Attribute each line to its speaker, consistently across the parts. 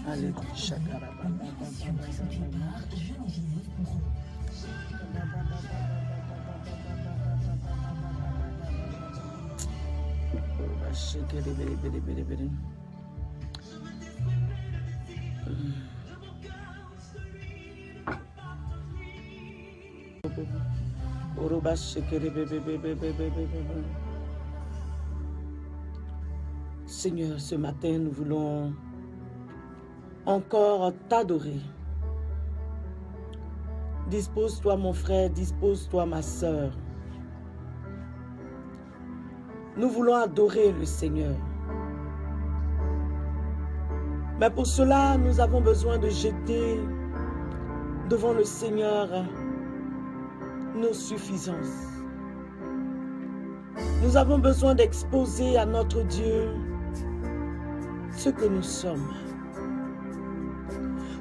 Speaker 1: Alléluia. Seigneur, ce matin, nous voulons encore t'adorer. Dispose-toi, mon frère, dispose-toi, ma sœur. Nous voulons adorer le Seigneur. Mais pour cela, nous avons besoin de jeter devant le Seigneur nos suffisances. Nous avons besoin d'exposer à notre Dieu ce que nous sommes.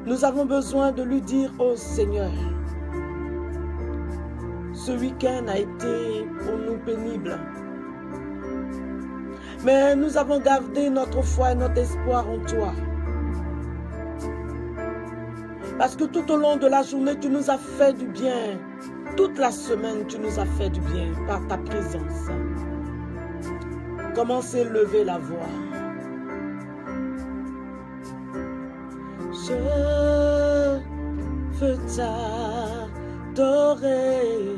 Speaker 1: Nous avons besoin de lui dire, oh Seigneur, ce week-end a été pour nous pénible. Mais nous avons gardé notre foi et notre espoir en toi. Parce que tout au long de la journée, tu nous as fait du bien. Toute la semaine, tu nous as fait du bien par ta présence. Commencez à lever la voix. Je veux t'adorer.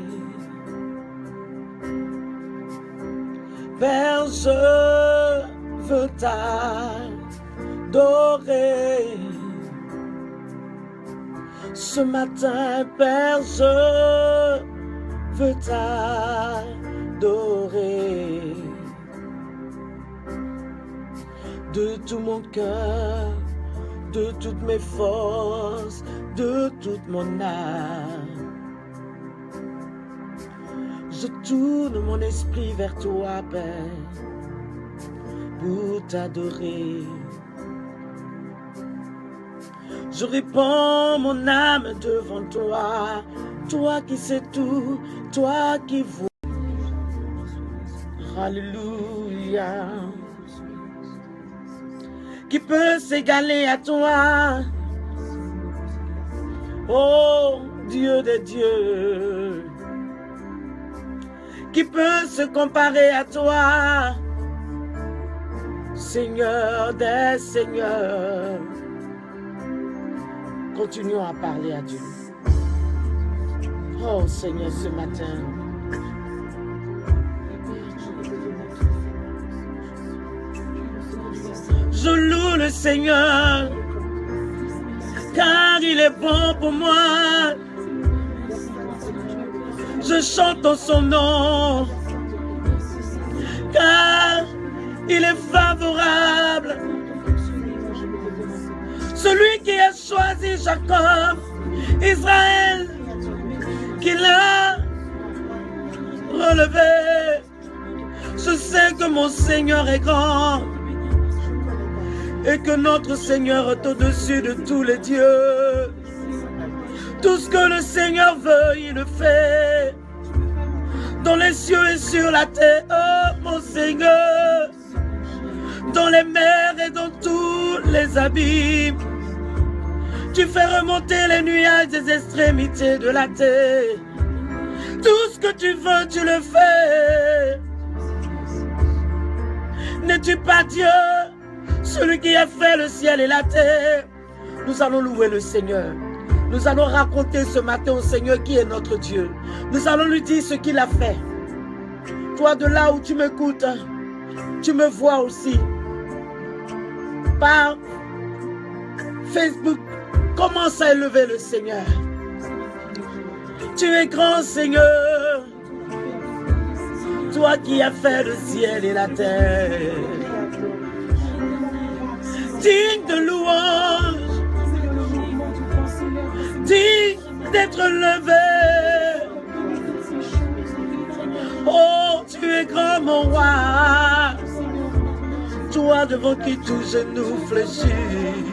Speaker 1: Père, je veux t'adorer. Ce matin, Père, je veux t'adorer. De tout mon cœur, de toutes mes forces, de toute mon âme. Je tourne mon esprit vers toi, Père, pour t'adorer. Je répands mon âme devant toi, toi qui sais tout, toi qui vois. Alléluia. Qui peut s'égaler à toi? Oh, Dieu des dieux. Qui peut se comparer à toi? Seigneur des seigneurs. Continuons à parler à Dieu. Oh Seigneur, ce matin. Je loue le Seigneur, car il est bon pour moi. Je chante en son nom, car il est favorable. Celui qui a choisi Jacob, Israël, qui l'a relevé. Je sais que mon Seigneur est grand et que notre Seigneur est au-dessus de tous les dieux. Tout ce que le Seigneur veut, il le fait. Dans les cieux et sur la terre, oh mon Seigneur. Dans les mers et dans tous les abîmes. Tu fais remonter les nuages des extrémités de la terre. Tout ce que tu veux, tu le fais. N'es-tu pas Dieu, celui qui a fait le ciel et la terre? Nous allons louer le Seigneur. Nous allons raconter ce matin au Seigneur qui est notre Dieu. Nous allons lui dire ce qu'il a fait. Toi de là où tu m'écoutes, tu me vois aussi. Par Facebook, commence à élever le Seigneur. Tu es grand Seigneur, toi qui as fait le ciel et la terre. Digne de louange, digne d'être levé. Oh, tu es grand mon roi, toi devant qui tout genou fléchit.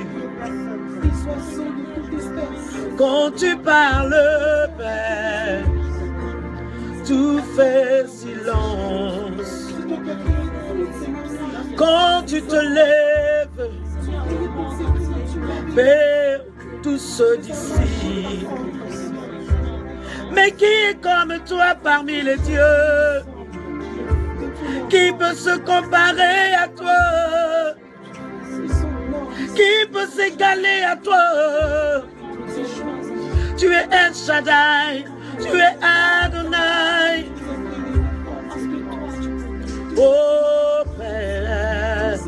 Speaker 1: Quand tu parles, Père, tout fait silence. Quand tu te lèves, Père, tous ceux d'ici. Mais qui est comme toi parmi les dieux? Qui peut se comparer à toi? Qui peut s'égaler à toi? Tu es El Shaddai, tu es Adonai. Oh Père,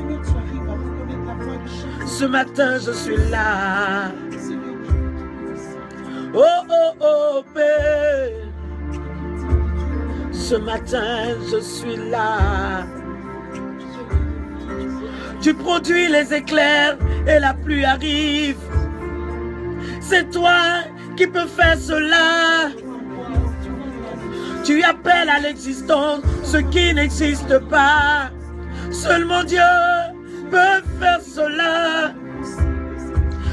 Speaker 1: ce matin je suis là. Oh oh oh Père, ce matin je suis là. Tu produis les éclairs et la pluie arrive. C'est toi qui peux faire cela. Tu appelles à l'existence ce qui n'existe pas. Seul mon Dieu peut faire cela.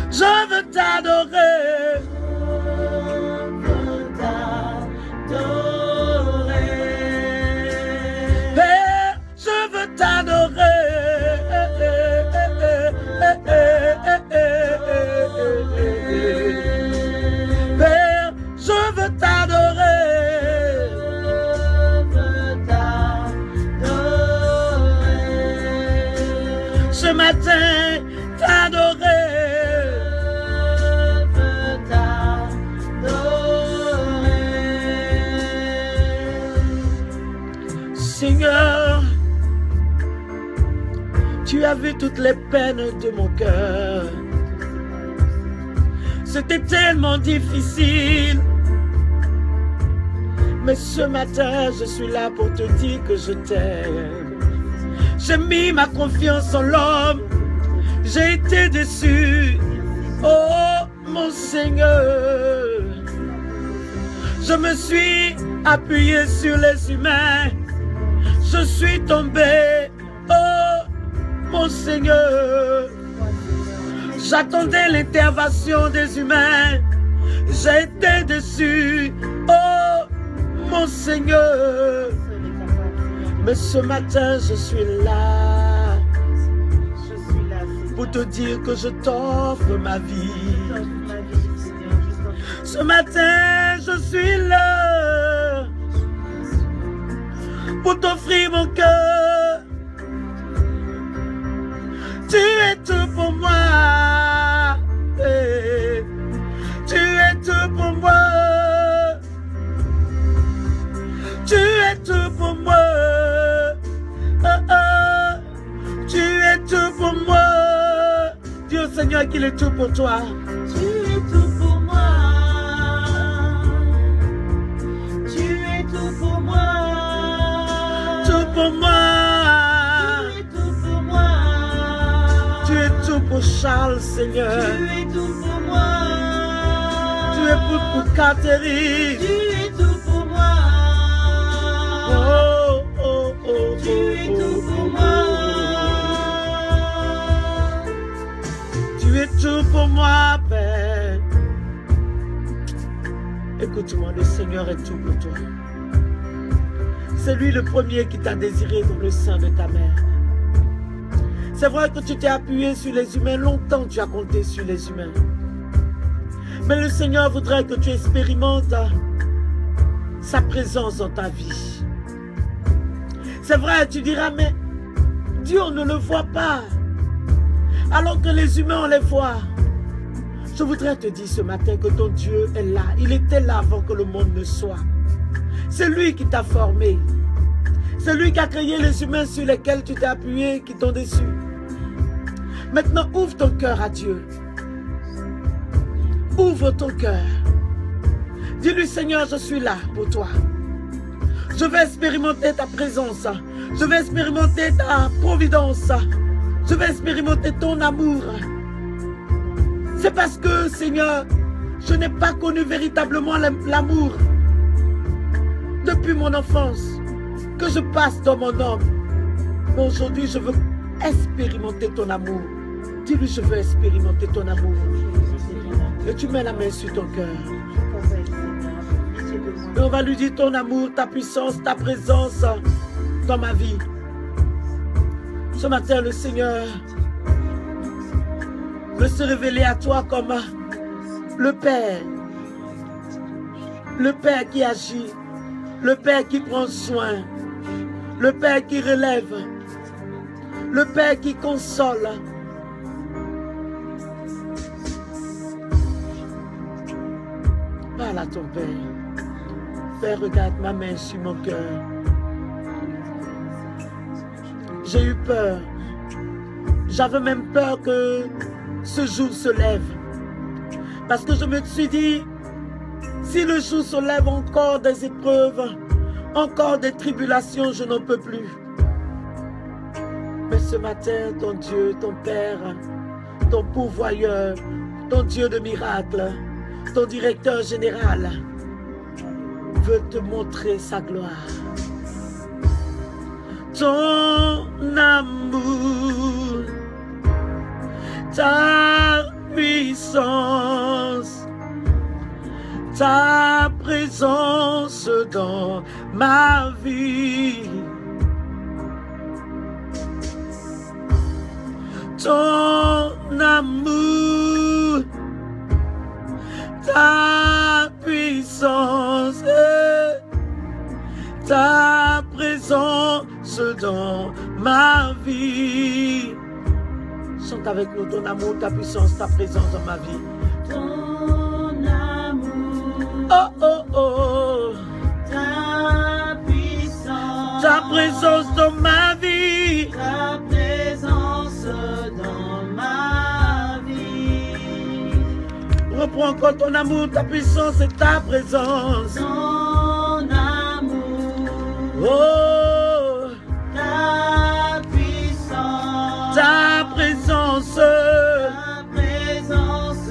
Speaker 1: Je veux t'adorer. Père, je veux t'adorer. Père, je veux t'adorer. Ce matin, t'adorer. Seigneur, tu as vu toutes les peines de mon cœur. C'était tellement difficile. Mais ce matin, je suis là pour te dire que je t'aime. J'ai mis ma confiance en l'homme. J'ai été déçu. Oh, mon Seigneur. Je me suis appuyé sur les humains. Je suis tombé. Oh, mon Seigneur. J'attendais l'intervention des humains. J'ai été déçu. Oh, mon Seigneur. Mais ce matin, je suis là pour te dire que je t'offre ma vie. Ce matin, je suis là pour t'offrir mon cœur. Tu es tout pour moi. Tu es tout pour moi. Tu es tout pour moi. Tu es tout pour moi. Dis au Seigneur qu'il est tout pour toi.
Speaker 2: Tu es tout pour moi. Tu es tout pour moi.
Speaker 1: Tout pour moi.
Speaker 2: Tu es tout pour moi.
Speaker 1: Tu es tout pour Charles, Seigneur.
Speaker 2: Tu es tout pour moi.
Speaker 1: Tu es pour Catherine.
Speaker 2: Tu es tout pour moi.
Speaker 1: Oh, oh, oh,
Speaker 2: Tu es tout pour moi.
Speaker 1: Tu es tout pour moi, Père. Écoute-moi, le Seigneur est tout pour toi. C'est lui le premier qui t'a désiré dans le sein de ta mère. C'est vrai que tu t'es appuyé sur les humains, longtemps tu as compté sur les humains. Mais le Seigneur voudrait que tu expérimentes sa présence dans ta vie. C'est vrai, tu diras, mais Dieu, on ne le voit pas. Alors que les humains, on les voit. Je voudrais te dire ce matin que ton Dieu est là. Il était là avant que le monde ne soit. C'est lui qui t'a formé. C'est lui qui a créé les humains sur lesquels tu t'es appuyé, qui t'ont déçu. Maintenant, ouvre ton cœur à Dieu. Ouvre ton cœur. Dis-lui, Seigneur, je suis là pour toi. Je vais expérimenter ta présence. Je vais expérimenter ta providence. Je vais expérimenter ton amour. C'est parce que, Seigneur, je n'ai pas connu véritablement l'amour depuis mon enfance que je passe dans mon homme. Mais aujourd'hui, je veux expérimenter ton amour. Dis-lui, je veux expérimenter ton amour. Et tu mets la main sur ton cœur. Et on va lui dire ton amour, ta puissance, ta présence dans ma vie. Ce matin, le Seigneur veut se révéler à toi comme le Père qui agit, le Père qui prend soin, le Père qui relève, le Père qui console. Parle à ton Père. Père, regarde ma main sur mon cœur. J'ai eu peur. J'avais même peur que ce jour se lève. Parce que je me suis dit, si le jour se lève, encore des épreuves, encore des tribulations, je n'en peux plus. Mais ce matin, ton Dieu, ton Père, ton pourvoyeur, ton Dieu de miracles, ton directeur général veut te montrer sa gloire. Ton amour, ta puissance, ta présence dans ma vie. Ton amour, ta puissance, ta présence dans ma vie. Chante avec nous ton amour, ta puissance, ta présence dans ma vie.
Speaker 2: Ton amour,
Speaker 1: Oh, oh, oh.
Speaker 2: ta puissance,
Speaker 1: Ta présence dans ma vie.
Speaker 2: ta présence dans ma vie.
Speaker 1: Reprends encore ton amour, ta puissance et ta présence.
Speaker 2: Ton amour,
Speaker 1: Oh,
Speaker 2: ta puissance,
Speaker 1: ta présence.
Speaker 2: ta présence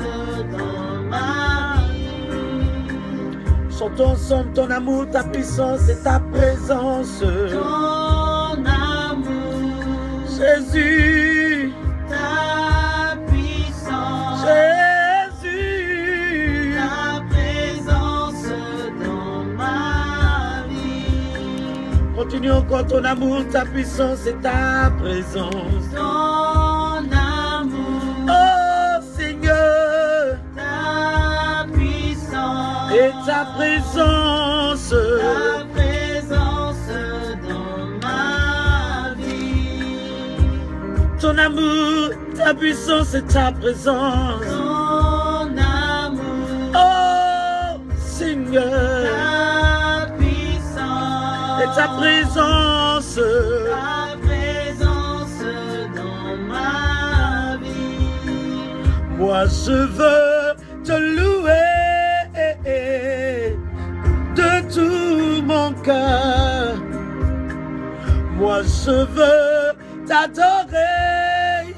Speaker 2: dans ma vie.
Speaker 1: Chantons ensemble ton amour, ta puissance et ta présence.
Speaker 2: Ton amour,
Speaker 1: Jésus,
Speaker 2: ta puissance,
Speaker 1: Jésus.
Speaker 2: ta présence dans ma vie.
Speaker 1: Continue encore ton amour, ta puissance et ta présence.
Speaker 2: Ton amour,
Speaker 1: Oh Seigneur,
Speaker 2: ta puissance,
Speaker 1: et ta présence.
Speaker 2: ta présence dans ma vie.
Speaker 1: Ton amour, ta puissance et ta présence.
Speaker 2: Ton amour,
Speaker 1: Oh Seigneur,
Speaker 2: ta puissance,
Speaker 1: et ta présence.
Speaker 2: ta présence dans ma vie.
Speaker 1: Moi je veux te louer de tout mon cœur. Moi je veux t'adorer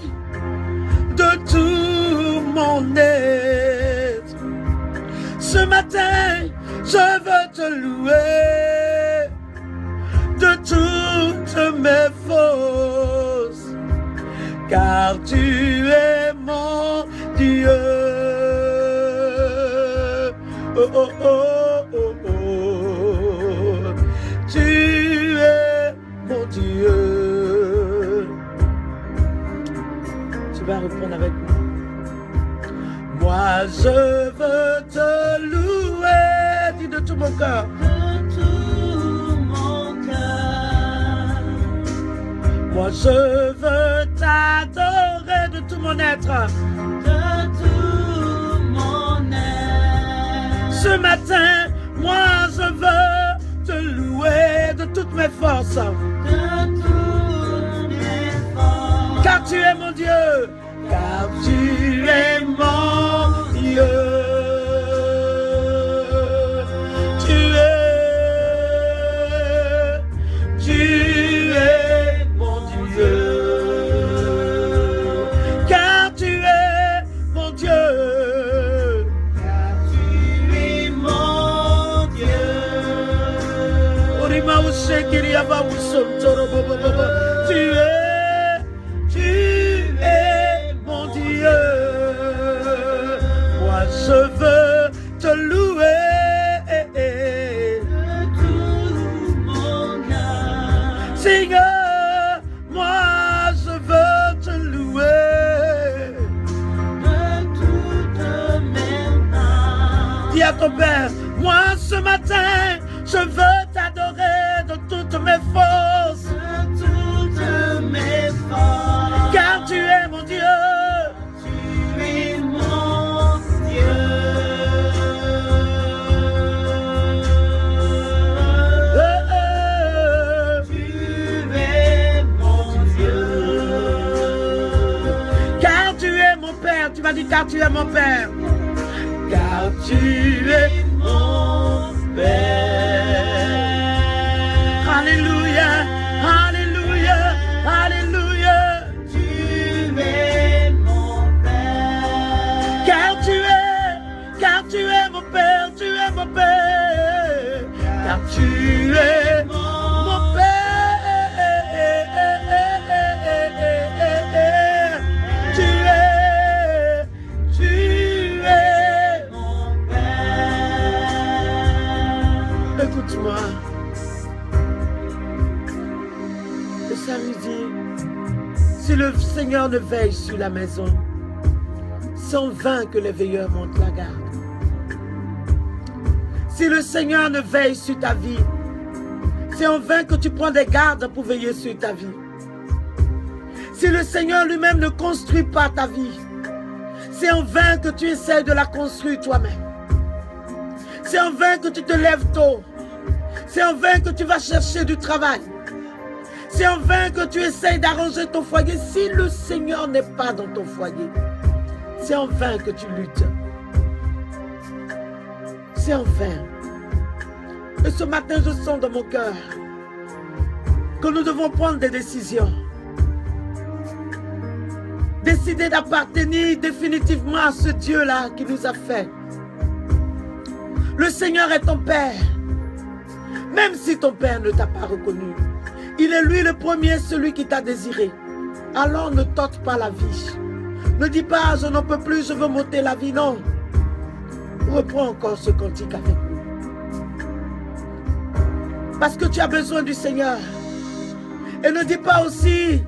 Speaker 1: de tout mon être. Ce matin, je veux te louer de toutes mes forces, car tu es mon Dieu. Oh, oh, oh, oh, oh. Tu es mon Dieu. Tu vas reprendre avec moi. Moi je veux te louer, dis de tout mon cœur.
Speaker 2: De tout mon cœur,
Speaker 1: Moi je veux t'adorer de tout mon être.
Speaker 2: de tout mon être.
Speaker 1: Ce matin, moi je veux te louer de toutes mes forces.
Speaker 2: De toutes mes forces,
Speaker 1: Car tu es mon Dieu. Car tu es mon Dieu. Tu es mon Dieu. Car tu es mon Dieu.
Speaker 2: car tu es mon Dieu.
Speaker 1: Orima ushekiri aba usomtoro bobo bobo. Tu es mon Dieu. Moi je veux te louer.
Speaker 2: De tout mon cœur,
Speaker 1: Seigneur, moi je veux te louer.
Speaker 2: de
Speaker 1: à ton Père. Moi ce matin, je veux t'adorer de toutes mes forces.
Speaker 2: De toutes mes forces.
Speaker 1: Car tu es mon Dieu.
Speaker 2: Tu es mon Dieu. Tu es mon Dieu.
Speaker 1: Car tu es mon Père. Tu m'as dit car tu es mon Père. Car tu es
Speaker 2: mon Père.
Speaker 1: Alléluia, Alléluia, Alléluia.
Speaker 2: Tu es mon Père.
Speaker 1: Car tu es mon Père, tu es mon Père. Car tu es mon Père. Tu es
Speaker 2: mon Père.
Speaker 1: Écoute-moi. Le Salut dit, si le Seigneur ne veille sur la maison, c'est en vain que les veilleurs montent la garde. Si le Seigneur ne veille sur ta vie, c'est en vain que tu prends des gardes pour veiller sur ta vie. Si le Seigneur lui-même ne construit pas ta vie, c'est en vain que tu essaies de la construire toi-même. C'est en vain que tu te lèves tôt. C'est en vain que tu vas chercher du travail. C'est en vain que tu essayes d'arranger ton foyer. Si le Seigneur n'est pas dans ton foyer, c'est en vain que tu luttes. C'est en vain. Et ce matin, je sens dans mon cœur que nous devons prendre des décisions. Décider d'appartenir définitivement à ce Dieu-là qui nous a fait. Le Seigneur est ton Père. Même si ton Père ne t'a pas reconnu, il est lui le premier, celui qui t'a désiré. Alors ne tente pas la vie. Ne dis pas, je n'en peux plus, je veux monter la vie. Non. Reprends encore ce cantique avec nous. Parce que tu as besoin du Seigneur. Et ne dis pas aussi,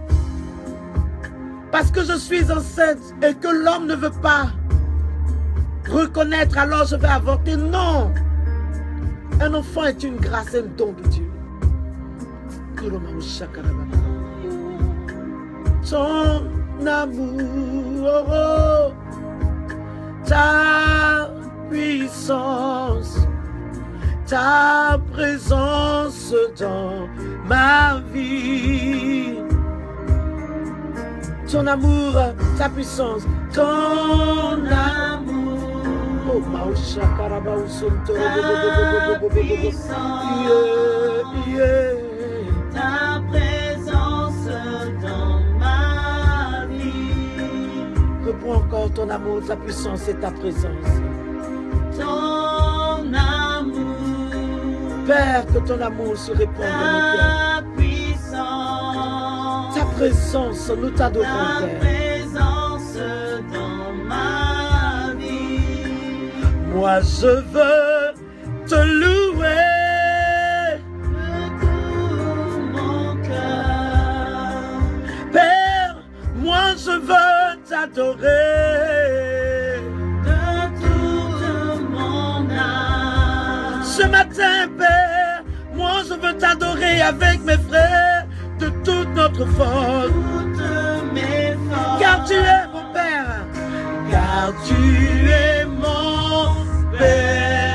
Speaker 1: parce que je suis enceinte et que l'homme ne veut pas reconnaître, alors je vais avorter. Non. Un enfant est une grâce, un don de Dieu. Ton amour, ta puissance, ta présence dans ma vie. Ton amour, ta puissance, ton amour. Oh, Mausha Karabao Sonto.
Speaker 2: Ta puissance, ta présence dans ma vie.
Speaker 1: Reprends encore ton amour, ta puissance et ta présence.
Speaker 2: Ton amour,
Speaker 1: Père, que ton amour se répande dans nos cœurs.
Speaker 2: ta puissance,
Speaker 1: Ta présence, nous t'adorons,
Speaker 2: ta
Speaker 1: Père.
Speaker 2: présence dans ma vie.
Speaker 1: Moi, je veux te louer.
Speaker 2: De tout mon cœur,
Speaker 1: Père, moi, je veux t'adorer.
Speaker 2: de toute mon âme.
Speaker 1: Ce matin, Père, moi, je veux t'adorer avec mes frères de toute notre force.
Speaker 2: Toutes mes forces,
Speaker 1: Car tu es mon Père. Car tu es mon Père.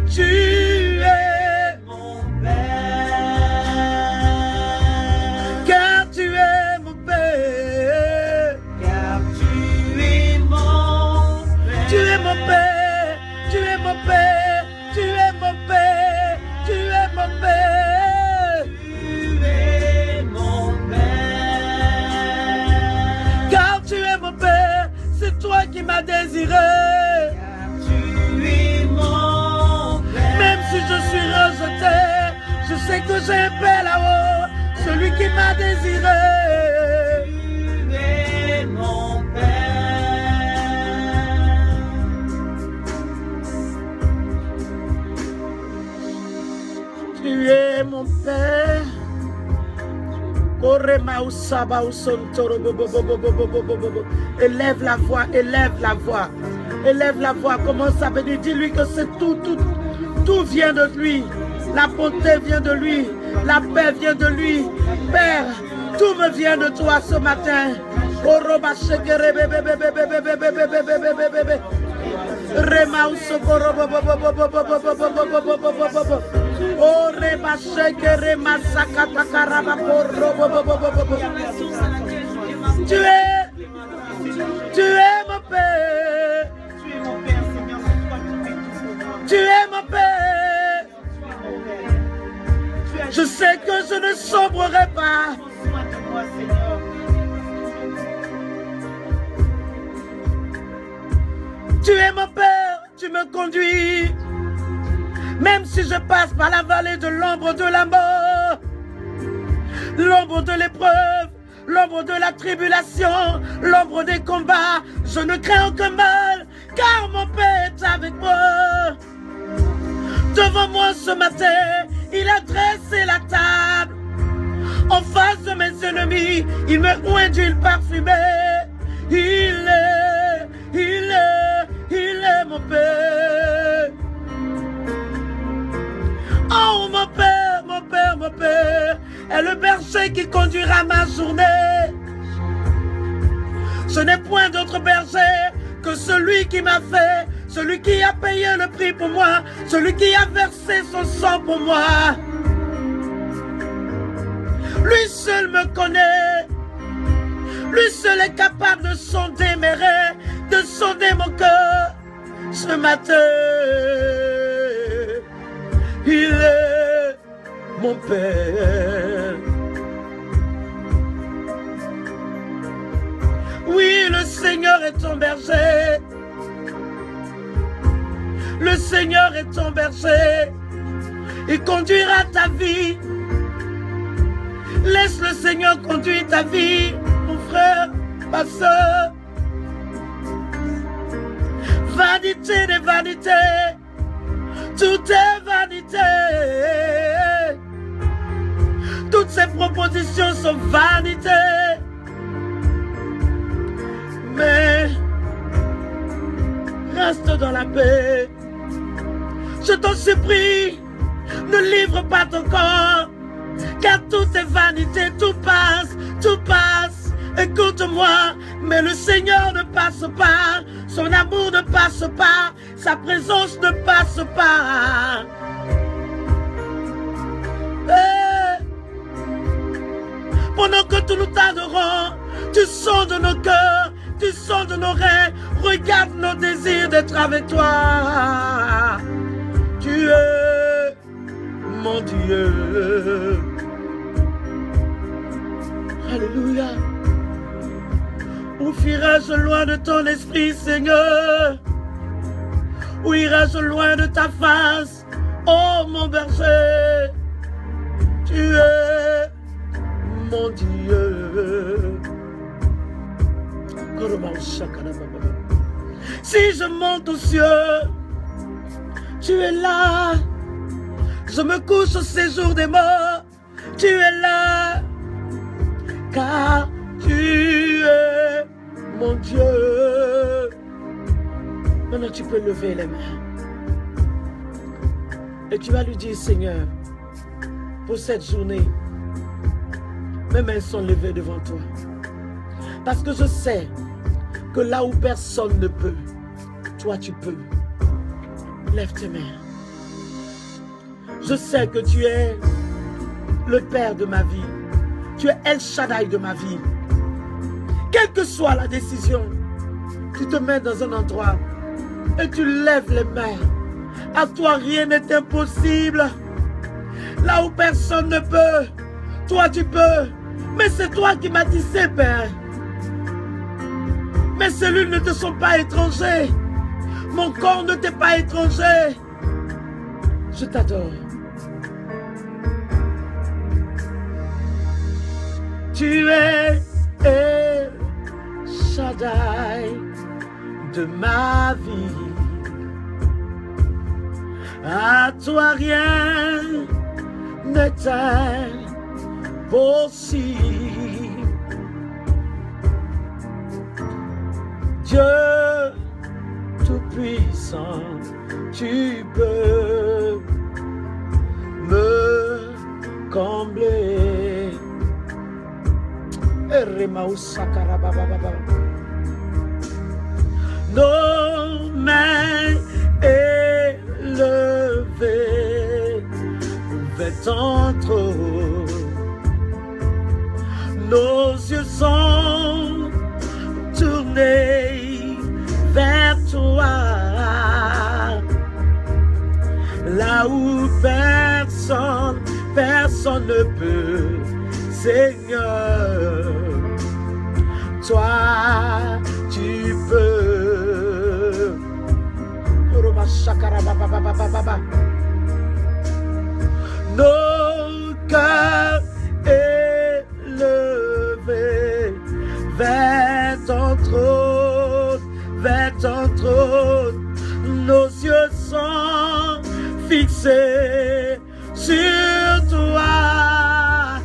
Speaker 1: Tu es
Speaker 2: mon Père.
Speaker 1: car tu es mon Père.
Speaker 2: Car tu es mon Père.
Speaker 1: Tu es mon Père. Tu es mon Père. Tu es mon Père. Tu es mon Père.
Speaker 2: Tu es mon Père.
Speaker 1: Car tu es mon Père. C'est toi qui m'as désiré.
Speaker 2: Car tu es mon Père.
Speaker 1: Même si je suis rejeté, je sais que j'ai un Père là-haut, celui qui m'a désiré.
Speaker 2: Tu es mon Père.
Speaker 1: Tu es mon Père. Oh Élève la voix, élève la voix. Élève la voix, commence à bénir. Dis-lui que c'est tout vient de lui. La bonté vient de lui. La paix vient de lui. Père, tout me vient de toi ce matin. Tu es mon Père. Tu es mon Père. Je sais que je ne sombrerai pas. Tu es mon Père, tu me conduis. Même si je passe par la vallée de l'ombre de la mort, l'ombre de l'épreuve, l'ombre de la tribulation, l'ombre des combats, je ne crains aucun mal, car mon Père est avec moi. Devant moi ce matin, il a dressé la table. En face de mes ennemis, il me oint d'huile parfumée. Il est mon Père. Oh mon Père, mon Père, mon Père, est le berger qui conduira ma journée. Je n'ai point d'autre berger que celui qui m'a fait, celui qui a payé le prix pour moi, celui qui a versé son sang pour moi. Lui seul me connaît. Lui seul est capable de sonder mes rêves, de sonder mon cœur. Ce matin, il est mon Père. Oui, le Seigneur est ton berger. Le Seigneur est ton berger. Il conduira ta vie. Laisse le Seigneur conduire ta vie, mon frère, ma soeur. Vanité des vanités, tout est vanité. Toutes ces propositions sont vanité. Mais reste dans la paix. Je t'en supplie, ne livre pas ton corps. Car tout est vanité, tout passe, tout passe. Écoute-moi, mais le Seigneur ne passe pas. Son amour ne passe pas. Sa présence ne passe pas. Pendant que nous t'adorons, tu sondes nos cœurs, tu sondes nos rêves. Regarde nos désirs d'être avec toi. Tu es mon Dieu. Alléluia. Où fuirai-je loin de ton esprit, Seigneur? Où irai-je loin de ta face, oh mon berger? Tu es mon Dieu. Si je monte aux cieux, tu es là. Je me couche au séjour des morts, tu es là. Car tu es mon Dieu. Maintenant tu peux lever les mains. Et tu vas lui dire, Seigneur, pour cette journée, mes mains sont levées devant toi. Parce que je sais que là où personne ne peut, toi tu peux. Lève tes mains. Je sais que tu es le Père de ma vie. Tu es El Shaddai de ma vie. Quelle que soit la décision, tu te mets dans un endroit et tu lèves les mains. À toi, rien n'est impossible. Là où personne ne peut, toi tu peux. Mais c'est toi qui m'as tissé, Père. Mes cellules ne te sont pas étrangers. Mon corps ne t'est pas étranger. Je t'adore. Tu es El Shaddai de ma vie. À toi rien n'est impossible. Dieu tout-puissant, tu peux me combler. Nos mains élevées vers ton trône, nos yeux sont tournés vers toi, là où personne ne peut, Seigneur, toi tu peux. Nos cœurs élevés vers ton trône, nos yeux sont fixés sur toi,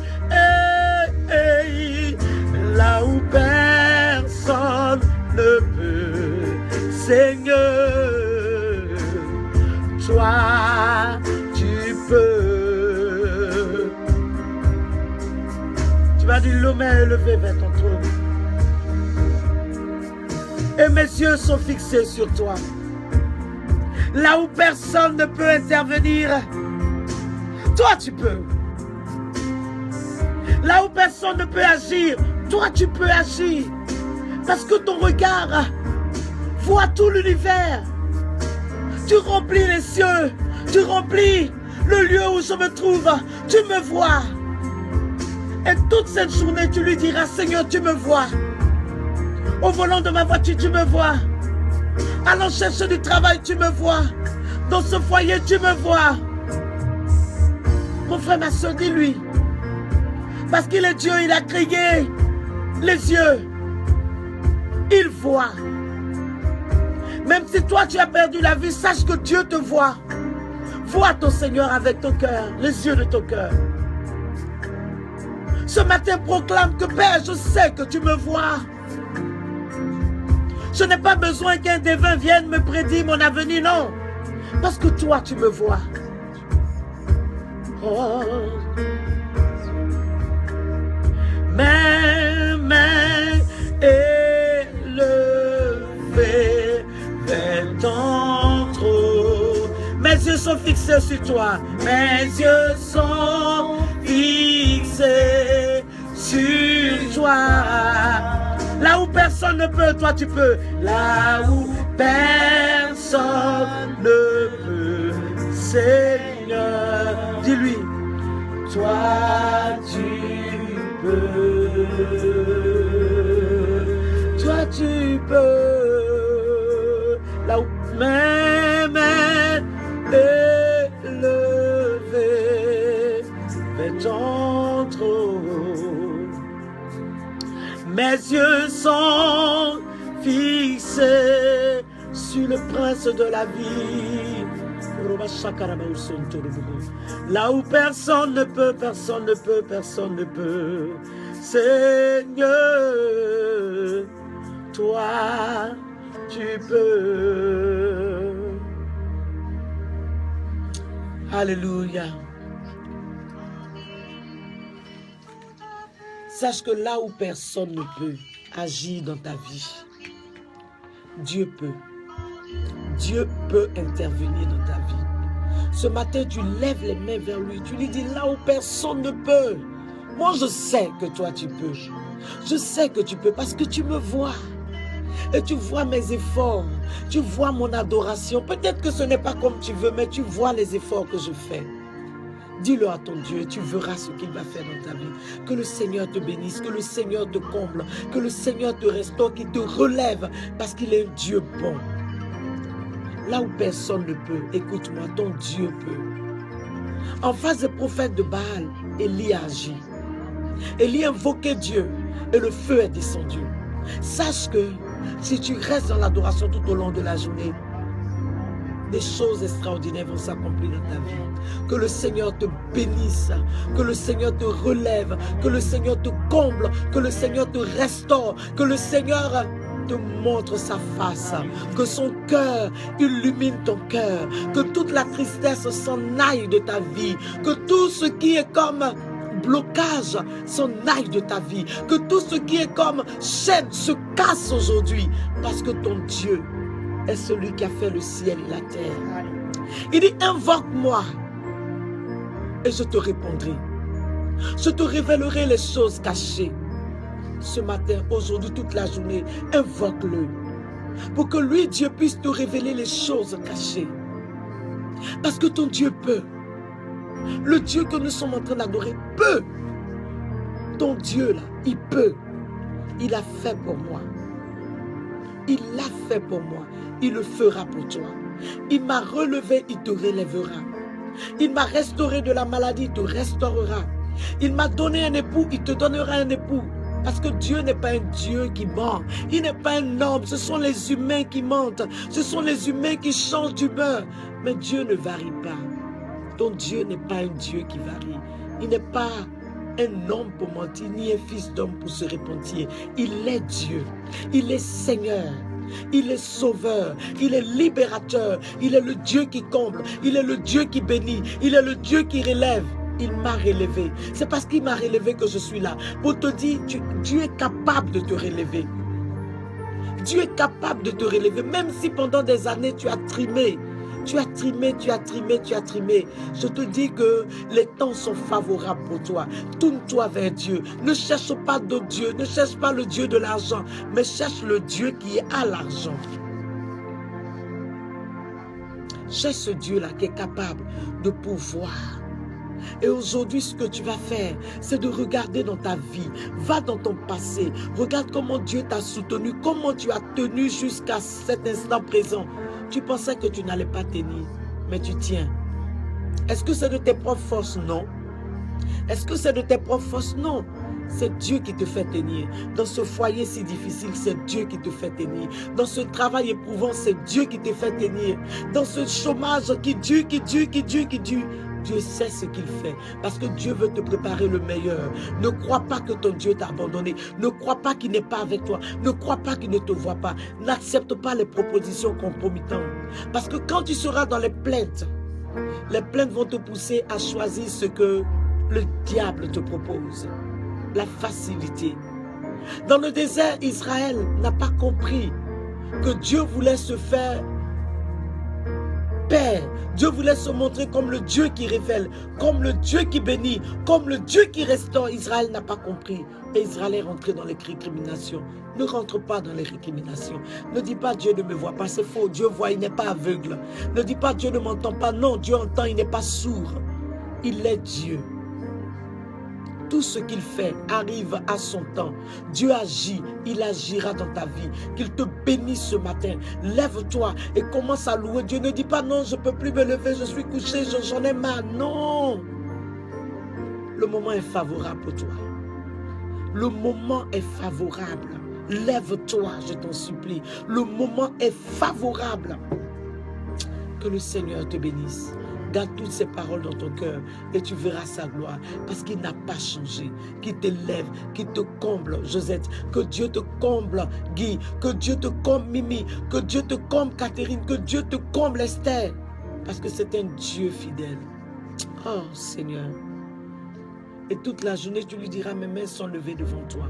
Speaker 1: là où personne ne peut, Seigneur, toi tu peux. Tu vas dire, le main élevée vers ton trône, et mes yeux sont fixés sur toi, là où personne ne peut intervenir, toi tu peux. Là où personne ne peut agir, toi tu peux agir. Parce que ton regard voit tout l'univers. Tu remplis les cieux, tu remplis le lieu où je me trouve, tu me vois. Et toute cette journée, tu lui diras, Seigneur, tu me vois. Au volant de ma voiture, tu me vois. Allant chercher du travail, tu me vois. Dans ce foyer, tu me vois. Mon frère, ma soeur, dis-lui. Parce qu'il est Dieu, il a créé les yeux. Il voit. Même si toi, tu as perdu la vie, sache que Dieu te voit. Vois ton Seigneur avec ton cœur, les yeux de ton cœur. Ce matin, proclame que Père, je sais que tu me vois. Je n'ai pas besoin qu'un devin vienne me prédire mon avenir, non. Parce que toi, tu me vois. Oh. Mes mains élevées vers ton trône. Mes yeux sont fixés sur toi. Mes yeux sont fixés sur toi. Là où personne ne peut, toi tu peux. Là où personne ne peut, Seigneur. Dis-lui, toi tu peux. Toi tu peux. Là où mes mains élevées vers ton trône. Mes yeux sont fixés sur le prince de la vie. Là où personne ne peut, personne ne peut, personne ne peut. Seigneur, toi, tu peux. Alléluia. Sache que là où personne ne peut agir dans ta vie, Dieu peut. Dieu peut intervenir dans ta vie. Ce matin, tu lèves les mains vers lui. Tu lui dis là où personne ne peut. Moi, je sais que toi, tu peux. Je sais que tu peux parce que tu me vois. Et tu vois mes efforts. Tu vois mon adoration. Peut-être que ce n'est pas comme tu veux, mais tu vois les efforts que je fais. Dis-le à ton Dieu et tu verras ce qu'il va faire dans ta vie. Que le Seigneur te bénisse, que le Seigneur te comble, que le Seigneur te restaure, qu'il te relève parce qu'il est un Dieu bon. Là où personne ne peut, écoute-moi, ton Dieu peut. En face des prophètes de Baal, Élie a agi. Élie invoquait Dieu et le feu est descendu. Sache que si tu restes dans l'adoration tout au long de la journée, des choses extraordinaires vont s'accomplir dans ta vie. Que le Seigneur te bénisse, que le Seigneur te relève, que le Seigneur te comble, que le Seigneur te restaure, que le Seigneur te montre sa face, que son cœur illumine ton cœur, que toute la tristesse s'en aille de ta vie, que tout ce qui est comme blocage s'en aille de ta vie, que tout ce qui est comme chaîne se casse aujourd'hui, parce que ton Dieu est celui qui a fait le ciel et la terre. Il dit, invoque-moi et je te répondrai. Je te révélerai les choses cachées. Ce matin, aujourd'hui, toute la journée, invoque-le pour que lui, Dieu, puisse te révéler les choses cachées. Parce que ton Dieu peut. Le Dieu que nous sommes en train d'adorer peut. Ton Dieu, là, il peut. Il a fait pour moi. Il l'a fait pour moi. Il le fera pour toi. Il m'a relevé, il te relèvera. Il m'a restauré de la maladie, il te restaurera. Il m'a donné un époux, il te donnera un époux. Parce que Dieu n'est pas un Dieu qui ment. Il n'est pas un homme. Ce sont les humains qui mentent. Ce sont les humains qui changent d'humeur. Mais Dieu ne varie pas. Ton Dieu n'est pas un Dieu qui varie. Il n'est pas un homme pour mentir, ni un fils d'homme pour se repentir. Il est Dieu. Il est Seigneur. Il est sauveur. Il est libérateur. Il est le Dieu qui comble. Il est le Dieu qui bénit. Il est le Dieu qui relève. Il m'a relevé. C'est parce qu'il m'a relevé que je suis là. Pour te dire, Dieu est capable de te relever. Dieu est capable de te relever. Même si pendant des années tu as trimé. Tu as trimé, tu as trimé, tu as trimé. Je te dis que les temps sont favorables pour toi. Tourne-toi vers Dieu. Ne cherche pas d'autre Dieu. Ne cherche pas le Dieu de l'argent. Mais cherche le Dieu qui est à l'argent. Cherche ce Dieu-là qui est capable de pouvoir. Et aujourd'hui, ce que tu vas faire, c'est de regarder dans ta vie. Va dans ton passé. Regarde comment Dieu t'a soutenu, comment tu as tenu jusqu'à cet instant présent. Tu pensais que tu n'allais pas tenir, mais tu tiens. Est-ce que c'est de tes propres forces? Non. Est-ce que c'est de tes propres forces? Non. C'est Dieu qui te fait tenir. Dans ce foyer si difficile, c'est Dieu qui te fait tenir. Dans ce travail éprouvant, c'est Dieu qui te fait tenir. Dans ce chômage qui dure, Dieu sait ce qu'il fait, parce que Dieu veut te préparer le meilleur. Ne crois pas que ton Dieu t'a abandonné. Ne crois pas qu'il n'est pas avec toi. Ne crois pas qu'il ne te voit pas. N'accepte pas les propositions compromettantes. Parce que quand tu seras dans les plaintes vont te pousser à choisir ce que le diable te propose. La facilité. Dans le désert, Israël n'a pas compris que Dieu voulait se faire Père. Dieu voulait se montrer comme le Dieu qui révèle, comme le Dieu qui bénit, comme le Dieu qui restaure. Israël n'a pas compris. Et Israël est rentré dans les récriminations. Ne rentre pas dans les récriminations. Ne dis pas Dieu ne me voit pas. C'est faux. Dieu voit, il n'est pas aveugle. Ne dis pas Dieu ne m'entend pas. Non, Dieu entend, il n'est pas sourd. Il est Dieu. Tout ce qu'il fait arrive à son temps. Dieu agit, il agira dans ta vie. Qu'il te bénisse ce matin. Lève-toi et commence à louer Dieu. Ne dis pas non, je ne peux plus me lever, je suis couché, j'en ai marre. Non. Le moment est favorable pour toi. Le moment est favorable. Lève-toi, je t'en supplie. Le moment est favorable. Que le Seigneur te bénisse. Garde toutes ces paroles dans ton cœur et tu verras sa gloire. Parce qu'il n'a pas changé. Qu'il t'élève, qu'il te comble, Josette. Que Dieu te comble, Guy. Que Dieu te comble, Mimi. Que Dieu te comble, Catherine. Que Dieu te comble, Esther. Parce que c'est un Dieu fidèle. Oh Seigneur. Et toute la journée, tu lui diras, mes mains sont levées devant toi.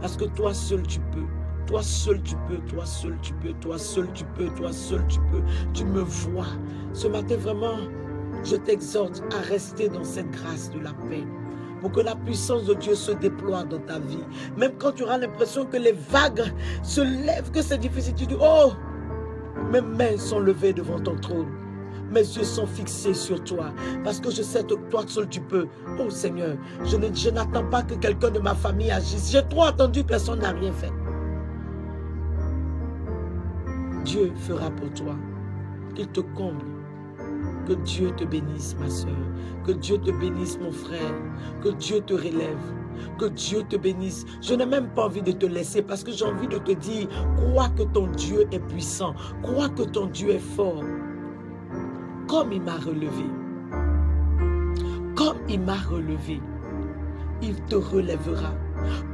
Speaker 1: Parce que toi seul tu peux. Toi seul tu peux, toi seul tu peux, toi seul tu peux, toi seul tu peux. Tu me vois. Ce matin, vraiment, je t'exhorte à rester dans cette grâce de la paix. Pour que la puissance de Dieu se déploie dans ta vie. Même quand tu auras l'impression que les vagues se lèvent, que c'est difficile, tu dis, oh, mes mains sont levées devant ton trône. Mes yeux sont fixés sur toi. Parce que je sais que toi seul tu peux. Oh Seigneur, je n'attends pas que quelqu'un de ma famille agisse. J'ai trop attendu, personne n'a rien fait. Dieu fera pour toi. Qu'il te comble. Que Dieu te bénisse, ma soeur. Que Dieu te bénisse, mon frère. Que Dieu te relève. Que Dieu te bénisse. Je n'ai même pas envie de te laisser parce que j'ai envie de te dire, crois que ton Dieu est puissant. Crois que ton Dieu est fort. Comme il m'a relevé. Comme il m'a relevé. Il te relèvera.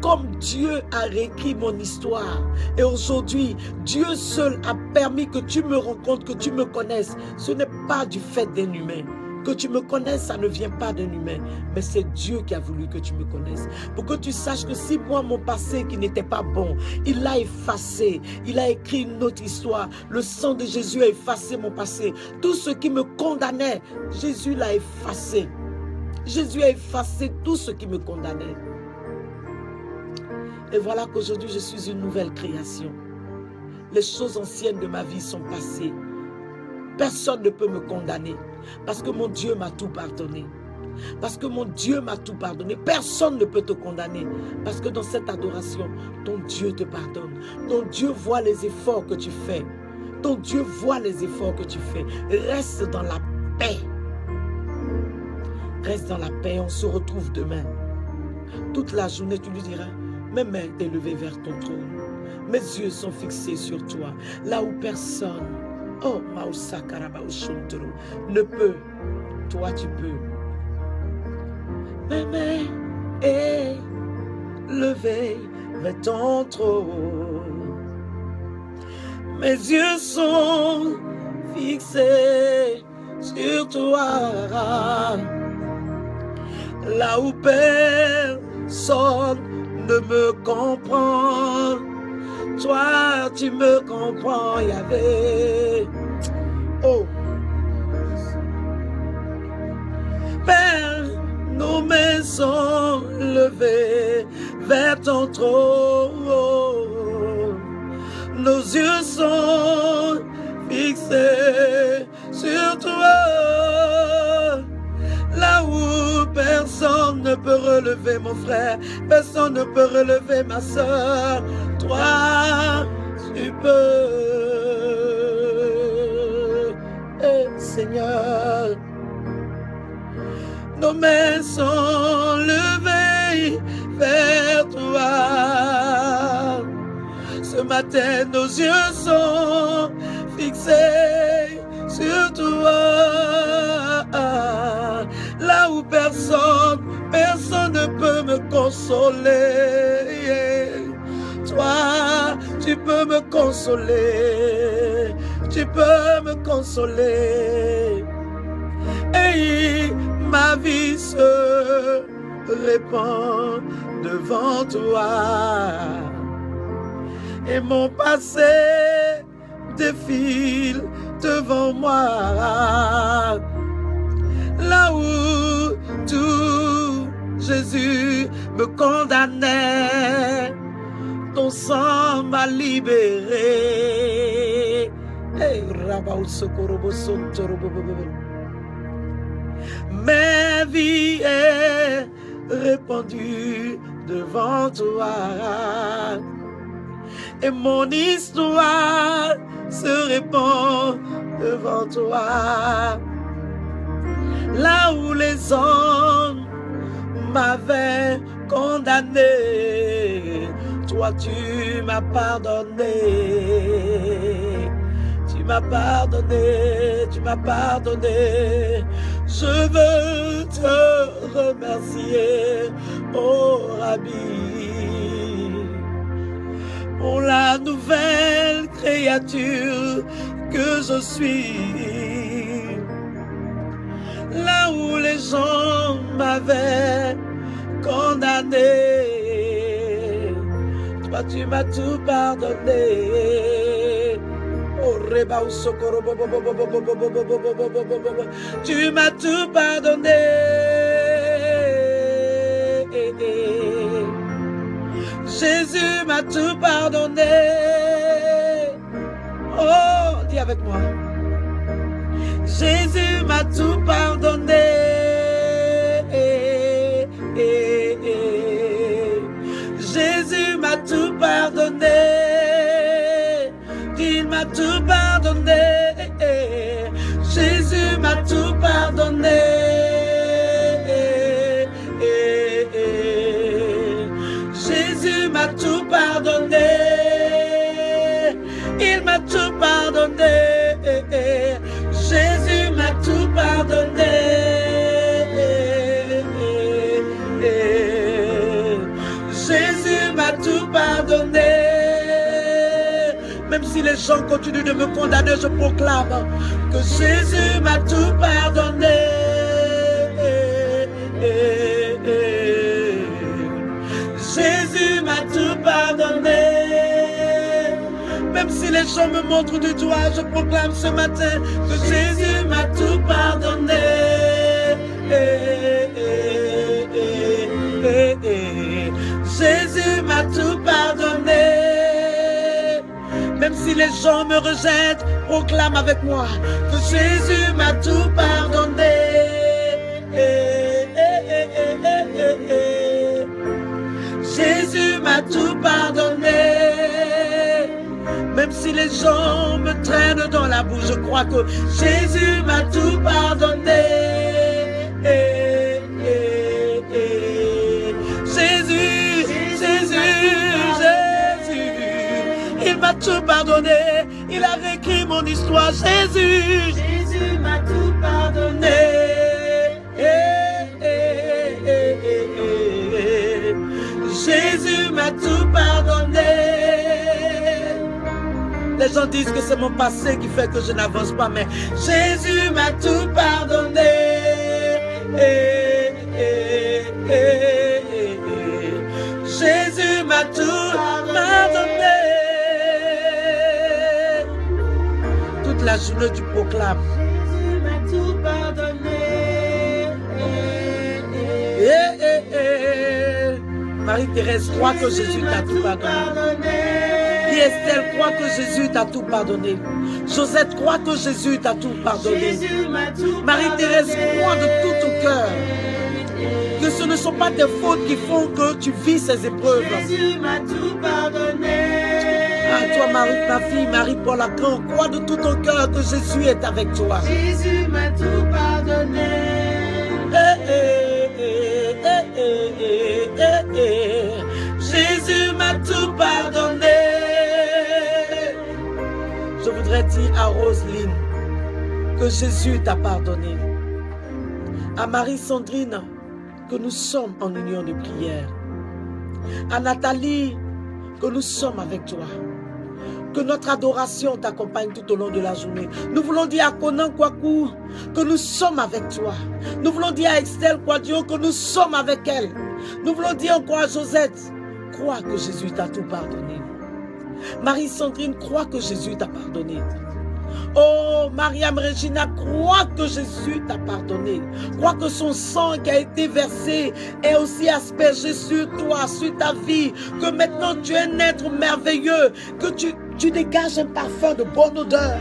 Speaker 1: Comme Dieu a réécrit mon histoire. Et aujourd'hui, Dieu seul a permis que tu me rencontres, que tu me connaisses. Ce n'est pas du fait d'un humain. Que tu me connaisses, ça ne vient pas d'un humain. Mais c'est Dieu qui a voulu que tu me connaisses. Pour que tu saches que si moi, mon passé qui n'était pas bon, il l'a effacé. Il a écrit une autre histoire. Le sang de Jésus a effacé mon passé. Tout ce qui me condamnait, Jésus l'a effacé. Jésus a effacé tout ce qui me condamnait. Et voilà qu'aujourd'hui, je suis une nouvelle création. Les choses anciennes de ma vie sont passées. Personne ne peut me condamner. Parce que mon Dieu m'a tout pardonné. Parce que mon Dieu m'a tout pardonné. Personne ne peut te condamner. Parce que dans cette adoration, ton Dieu te pardonne. Ton Dieu voit les efforts que tu fais. Ton Dieu voit les efforts que tu fais. Reste dans la paix. Reste dans la paix. On se retrouve demain. Toute la journée, tu lui diras, mes mains élevées vers ton trône. Mes yeux sont fixés sur toi. Là où personne, oh, ne peut. Toi, tu peux. Mes mains élevées vers ton trône. Mes yeux sont fixés sur toi. Là où personne ne me comprend, toi tu me comprends, Yahvé. Oh, Père, nos mains sont levées vers ton trône. Nos yeux sont fixés sur toi. Là où personne ne peut relever mon frère, personne ne peut relever ma soeur, toi tu peux. Et Seigneur, nos mains sont levées vers toi. Ce matin, nos yeux sont fixés sur toi. Là où personne ne peut me consoler. Toi, tu peux me consoler. Tu peux me consoler. Et ma vie se répand devant toi. Et mon passé défile devant moi. Là où tout Jésus me condamnait, ton sang m'a libéré. Ma vie est répandue devant toi. Et mon histoire se répand devant toi. Là où les hommes m'avaient condamné, toi tu m'as pardonné. Tu m'as pardonné, tu m'as pardonné. Je veux te remercier, oh Rabbi, pour la nouvelle créature que je suis. Là où les gens m'avaient condamné, toi tu m'as tout pardonné. Oh, tu m'as tout pardonné. Jésus m'a tout pardonné. Oh, dis avec moi. Jésus m'a tout pardonné. Jésus m'a tout pardonné. Il m'a tout pardonné. Jésus m'a tout pardonné. Jésus m'a tout pardonné. Il m'a tout pardonné. Jésus m'a tout pardonné. les gens continuent de me condamner, je proclame que Jésus m'a tout pardonné. Jésus m'a tout pardonné. Même si les gens me montrent du doigt, je proclame ce matin que Jésus m'a tout pardonné. Jésus m'a tout pardonné. Même si les gens me rejettent, proclame avec moi que Jésus m'a tout pardonné. Jésus m'a tout pardonné. Même si les gens me traînent dans la boue, je crois que Jésus m'a tout pardonné. Jésus, il m'a tout pardonné. Il a réécrit mon histoire. Jésus
Speaker 2: m'a tout pardonné.
Speaker 1: Jésus m'a tout pardonné. Les gens disent que c'est mon passé qui fait que je n'avance pas, mais Jésus m'a tout pardonné. Jésus m'a tout pardonné. Toute la journée tu proclames.
Speaker 2: Jésus m'a tout pardonné.
Speaker 1: Marie-Thérèse croit que Jésus t'a tout pardonné. Estelle croit que Jésus t'a tout pardonné. Josette croit que Jésus t'a tout pardonné. Marie-Thérèse croit de tout ton cœur que ce ne sont pas tes fautes qui font que tu vis ces épreuves.
Speaker 2: Jésus m'a tout pardonné.
Speaker 1: Ah, toi, Marie, ma fille, Marie-Paul Lacan, crois de tout ton cœur que Jésus est avec toi.
Speaker 2: Jésus m'a tout pardonné.
Speaker 1: Jésus m'a tout pardonné. Je voudrais dire à Roselyne que Jésus t'a pardonné. À Marie-Sandrine que nous sommes en union de prière. À Nathalie que nous sommes avec toi. Que notre adoration t'accompagne tout au long de la journée. Nous voulons dire à Conan Kwaku que nous sommes avec toi. Nous voulons dire à Estelle Kwadio que nous sommes avec elle. Nous voulons dire encore à Josette, crois que Jésus t'a tout pardonné. Marie-Sandrine, crois que Jésus t'a pardonné. Oh, Mariam Regina, crois que Jésus t'a pardonné. Crois que son sang qui a été versé est aussi aspergé sur toi, sur ta vie. Que maintenant tu es un être merveilleux. Que tu dégages un parfum de bonne odeur.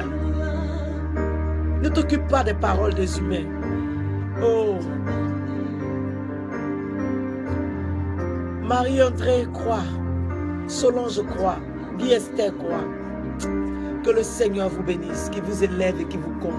Speaker 1: Ne t'occupe pas des paroles des humains. Oh. Marie-André croit. Solange croit. Guy Esther croit. Que le Seigneur vous bénisse, qu'il vous élève et qu'il vous comble.